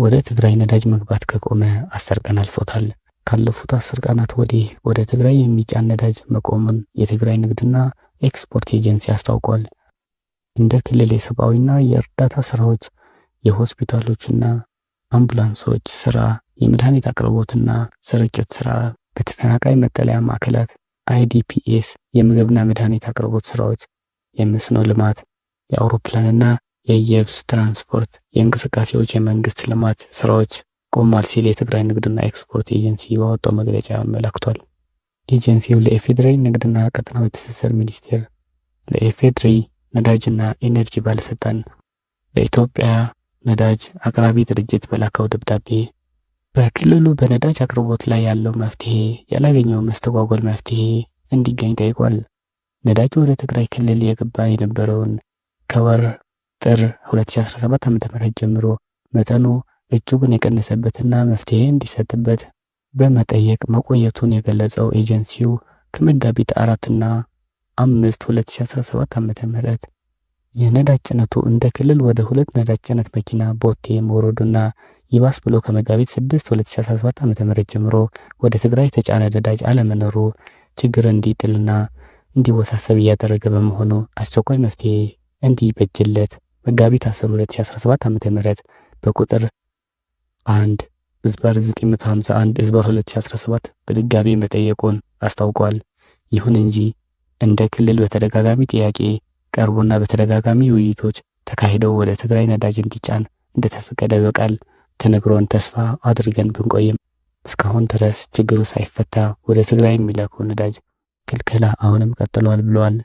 ወደ ትግራይ ነዳጅ መግባት ከቆመ 10 ቀን አልፎታል። ካለፉት 10 ቀናት ወዲህ ወደ ትግራይ የሚጫን ነዳጅ መቆሙን የትግራይ ንግድና ኤክስፖርት ኤጀንሲ አስታውቋል። እንደ ክልል የሰብአዊና የእርዳታ ስራዎች፣ የሆስፒታሎችና አምቡላንሶች ስራ፣ የመድኃኒት አቅርቦትና ስርጭት ስራ፣ በተፈናቃይ መጠለያ ማዕከላት IDPs የምግብና መድኃኒት አቅርቦት ስራዎች፣ የመስኖ ልማት፣ የአውሮፕላንና የየብስ ትራንስፖርት የእንቅስቃሴዎች የመንግስት ልማት ስራዎች ቆሟል ሲል የትግራይ ንግድና ኤክስፖርት ኤጀንሲ ባወጣው መግለጫ አመላክቷል። ኤጀንሲው ለኢፌዴሪ ንግድና ቀጠናዊ ትስስር ሚኒስቴር፣ ለኢፌዴሪ ነዳጅና ኢነርጂ ባለስልጣን፣ ለኢትዮጵያ ነዳጅ አቅራቢ ድርጅት በላከው ደብዳቤ በክልሉ በነዳጅ አቅርቦት ላይ ያለው መፍትሄ ያላገኘው መስተጓጎል መፍትሄ እንዲገኝ ጠይቋል። ነዳጅ ወደ ትግራይ ክልል የገባ የነበረውን ከወር ጥር 2017 ዓ.ም ጀምሮ መጠኑ እጅጉን የቀነሰበትና መፍትሄ እንዲሰጥበት በመጠየቅ መቆየቱን የገለጸው ኤጀንሲው ከመጋቢት 4 እና 5 2017 ዓ.ም የነዳጅ ጭነቱ እንደ ክልል ወደ 2 ነዳጅ ጭነት መኪና ቦቴ መውረዱና ይባስ ብሎ ከመጋቢት 6 2017 ዓ.ም ጀምሮ ወደ ትግራይ የተጫነ ነዳጅ አለመኖሩ ችግር እንዲጥልና እንዲወሳሰብ እያደረገ በመሆኑ አስቸኳይ መፍትሄ እንዲበጅለት መጋቢት 10 2017 ዓ.ም በቁጥር 1/951/2017 በድጋሚ መጠየቁን አስታውቋል። ይሁን እንጂ እንደ ክልል በተደጋጋሚ ጥያቄ ቀርቦና በተደጋጋሚ ውይይቶች ተካሂደው ወደ ትግራይ ነዳጅ እንዲጫን እንደተፈቀደ በቃል ተነግሮን ተስፋ አድርገን ብንቆይም እስካሁን ድረስ ችግሩ ሳይፈታ ወደ ትግራይ የሚላከው ነዳጅ ክልከላ አሁንም ቀጥሏል ብለዋል።